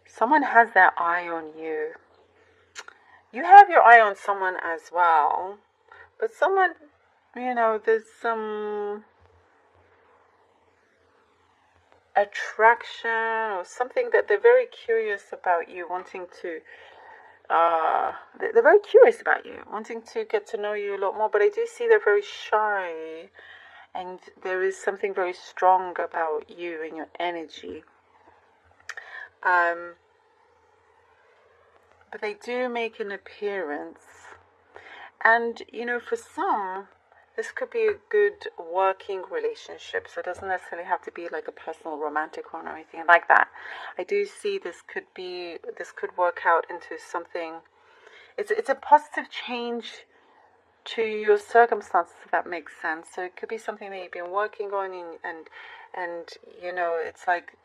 Someone has their eye on you. You have your eye on someone as well. But someone, there's some attraction or something that they're very curious about you, wanting to, they're very curious about you, wanting to get to know you a lot more. But I do see they're very shy, and there is something very strong about you and your energy. But they do make an appearance. And, for some, this could be a good working relationship. So it doesn't necessarily have to be like a personal romantic one or anything like that. I do see this could work out into something. It's a positive change to your circumstances, if that makes sense. So it could be something that you've been working on, and it's like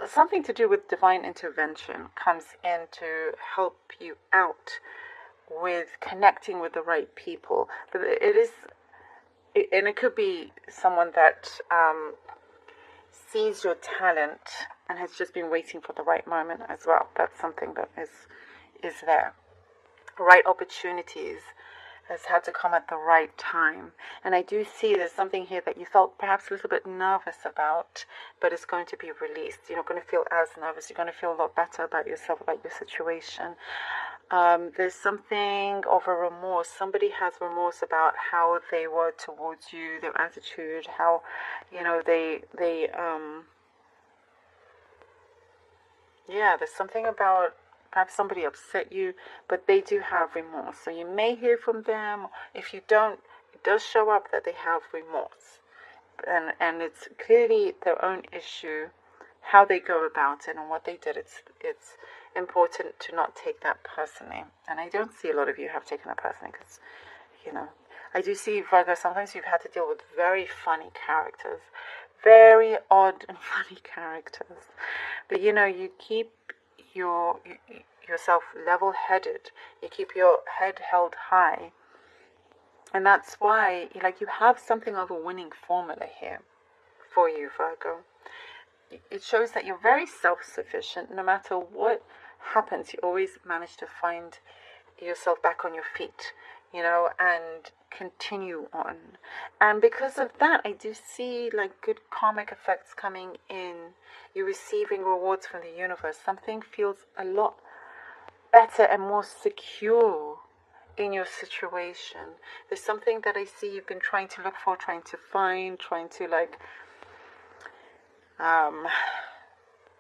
something to do with divine intervention comes in to help you out with connecting with the right people. But it could be someone that sees your talent and has just been waiting for the right moment as well. That's something that is there. Right opportunities has had to come at the right time. And I do see there's something here that you felt perhaps a little bit nervous about, but it's going to be released. You're not going to feel as nervous. You're going to feel a lot better about yourself, about your situation. There's something of a remorse. Somebody has remorse about how they were towards you, their attitude, how, there's something about perhaps somebody upset you, but they do have remorse. So you may hear from them. If you don't, it does show up that they have remorse. And it's clearly their own issue, how they go about it and what they did. It's important to not take that personally. And I don't see a lot of you have taken that personally because, I do see, Virgo, sometimes you've had to deal with very funny characters, very odd and funny characters. But, you keep yourself level-headed. You keep your head held high. And that's why, you have something of a winning formula here for you, Virgo. It shows that you're very self-sufficient. No matter what happens, you always manage to find yourself back on your feet, and continue on. And because of that, I do see good karmic effects coming in. You're receiving rewards from the universe. Something feels a lot better and more secure in your situation. There's something that I see you've been trying to look for, trying to find, trying to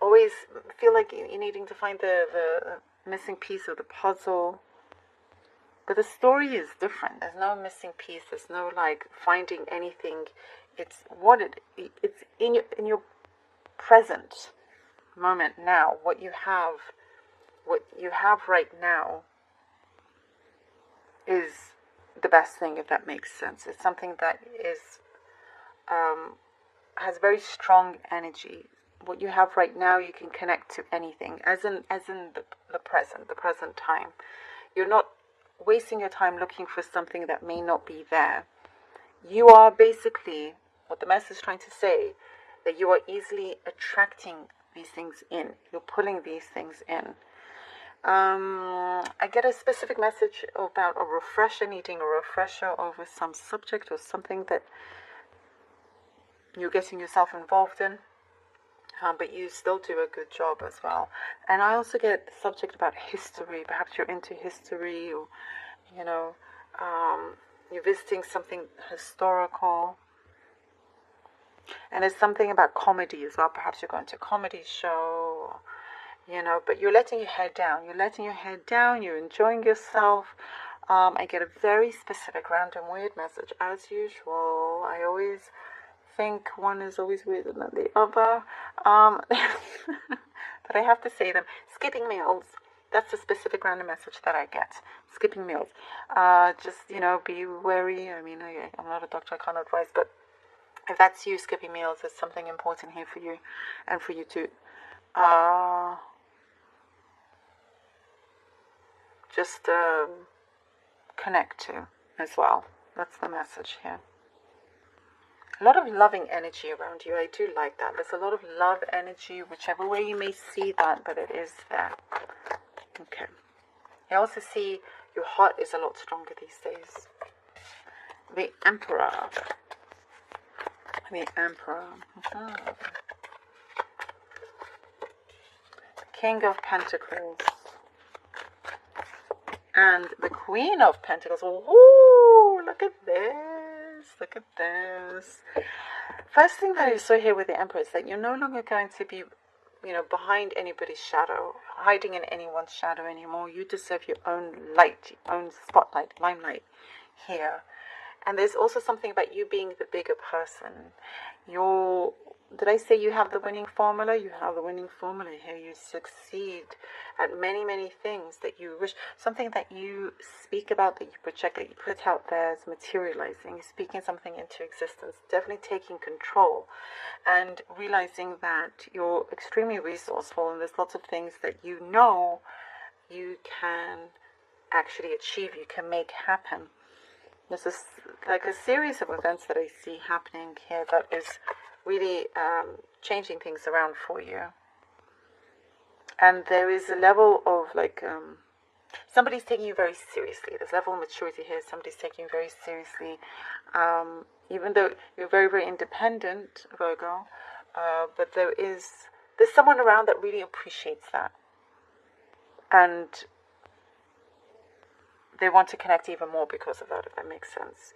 always feel like you're needing to find the missing piece of the puzzle. But the story is different. There's no missing piece. There's no finding anything. It's it's in your present moment now. What you have right now is the best thing, if that makes sense. It's something that has very strong energy. What you have right now, you can connect to anything, as in the present time. You're not wasting your time looking for something that may not be there. You are basically, what the message is trying to say, that you are easily attracting these things in. You're pulling these things in. I get a specific message about a refresher, needing a refresher over some subject or something that you're getting yourself involved in. But you still do a good job as well. And I also get the subject about history. Perhaps you're into history, or you're visiting something historical. And there's something about comedy as well. Perhaps you're going to a comedy show, but you're letting your head down. You're enjoying yourself. I get a very specific, random, weird message as usual. I always think one is always weirder than the other. But I have to say them. Skipping meals. That's the specific random message that I get. Skipping meals. Just, be wary. I mean, I'm not a doctor. I can't advise. But if that's you, skipping meals, there's something important here for you. And for you to just connect to as well. That's the message here. A lot of loving energy around you. I do like that. There's a lot of love energy, whichever way you may see that, but it is there. Okay. I also see your heart is a lot stronger these days. The Emperor. The Emperor. King of Pentacles. And the Queen of Pentacles. Ooh, look at this. Look at this. First thing that I saw here with the Emperor is that you're no longer going to be, behind anybody's shadow, hiding in anyone's shadow anymore. You deserve your own light, your own spotlight, limelight here. And there's also something about you being the bigger person. Did I say you have the winning formula? You have the winning formula here. You succeed at many, many things that you wish. Something that you speak about, that you project, that you put out there is materializing. You're speaking something into existence. Definitely taking control. And realizing that you're extremely resourceful. And there's lots of things that you can actually achieve. You can make happen. This is like a series of events that I see happening here that is really changing things around for you. And there is a level of somebody's taking you very seriously. There's a level of maturity here. Somebody's taking you very seriously. Even though you're very, very independent, Virgo, but there's someone around that really appreciates that. And they want to connect even more because of that, if that makes sense,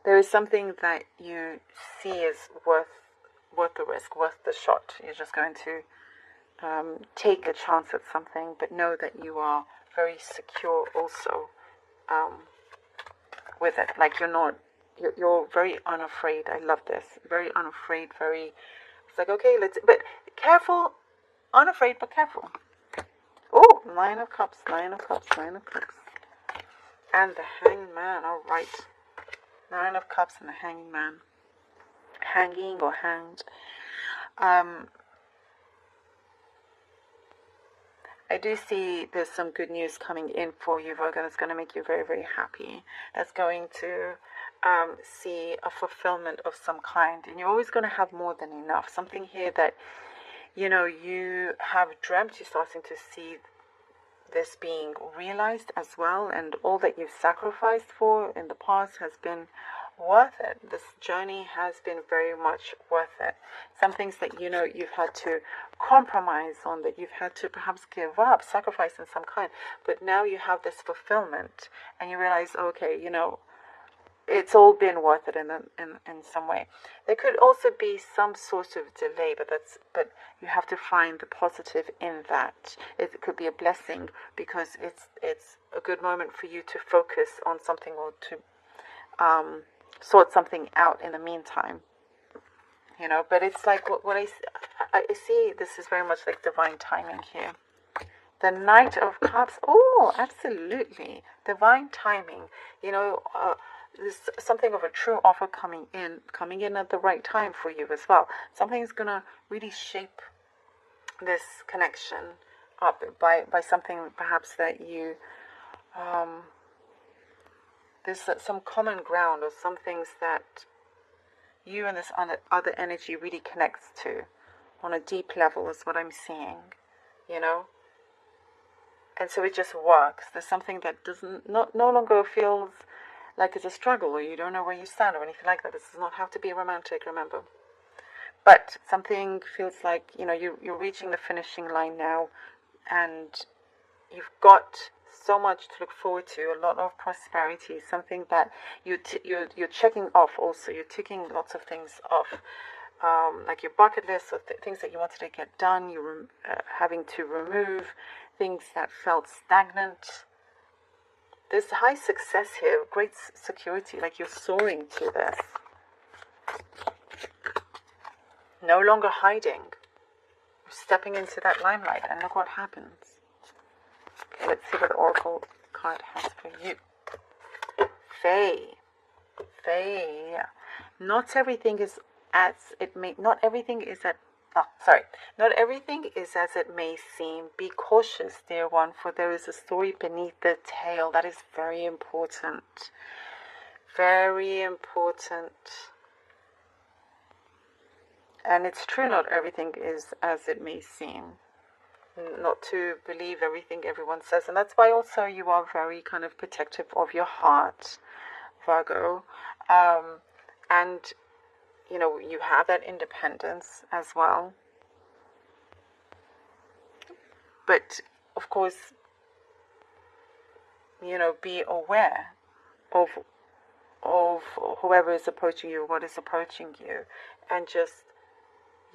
There is something that you see as worth the risk, worth the shot. You're just going to take a chance at something, but know that you are very secure also with it. Like you're very unafraid. I love this. Very unafraid, it's like, okay, but careful, unafraid, but careful. Oh, Nine of Cups, Nine of Cups, Nine of Cups. And the Hangman, all right. Nine of Cups and the Hangman. Hanging or hanged. I do see there's some good news coming in for you, Virgo, that's going to make you very, very happy. That's going to see a fulfillment of some kind. And you're always going to have more than enough. Something here that you have dreamt, you're starting to see this being realized as well, and all that you've sacrificed for in the past has been worth it. This journey has been very much worth it. Some things that you've had to compromise on, that you've had to perhaps give up, sacrifice in some kind, but now you have this fulfillment and you realize, okay, it's all been worth it in some way. There could also be some sort of delay, but you have to find the positive in that. It could be a blessing because it's a good moment for you to focus on something or to sort something out in the meantime. But it's like what I see. This is very much like divine timing here. The Knight of Cups. Oh, absolutely, divine timing. There's something of a true offer coming in at the right time for you as well. Something's going to really shape this connection up by something perhaps that you, there's some common ground or some things that you and this other energy really connects to on a deep level is what I'm seeing, And so it just works. There's something that no longer feels like it's a struggle or you don't know where you stand or anything like that. This does not have to be romantic, remember. But something feels like, you're reaching the finishing line now and you've got so much to look forward to, a lot of prosperity, something that you're checking off also. You're ticking lots of things off, like your bucket list or things that you wanted to get done. You're having to remove things that felt stagnant. There's high success here, great security, like you're soaring to this. No longer hiding. You're stepping into that limelight, and look what happens. Okay, let's see what the Oracle card has for you. Fae. Not everything is not everything is at Not everything is as it may seem. Be cautious, dear one, for there is a story beneath the tale. That is very important. Very important. And it's true, not everything is as it may seem. Not to believe everything everyone says. And that's why also you are very kind of protective of your heart, Virgo. And, you know, you have that independence as well. But, of course, you know, be aware of whoever is approaching you, what is approaching you. And just,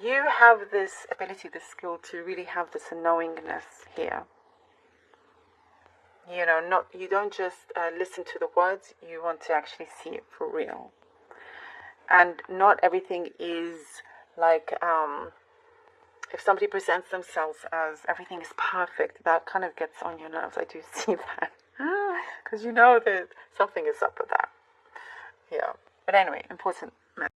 you have this ability, this skill to really have this knowingness here. You know, you don't just listen to the words, you want to actually see it for real. And not everything is like, if somebody presents themselves as everything is perfect, that kind of gets on your nerves. I do see that. Because you know that something is up with that. Yeah. But anyway, important message.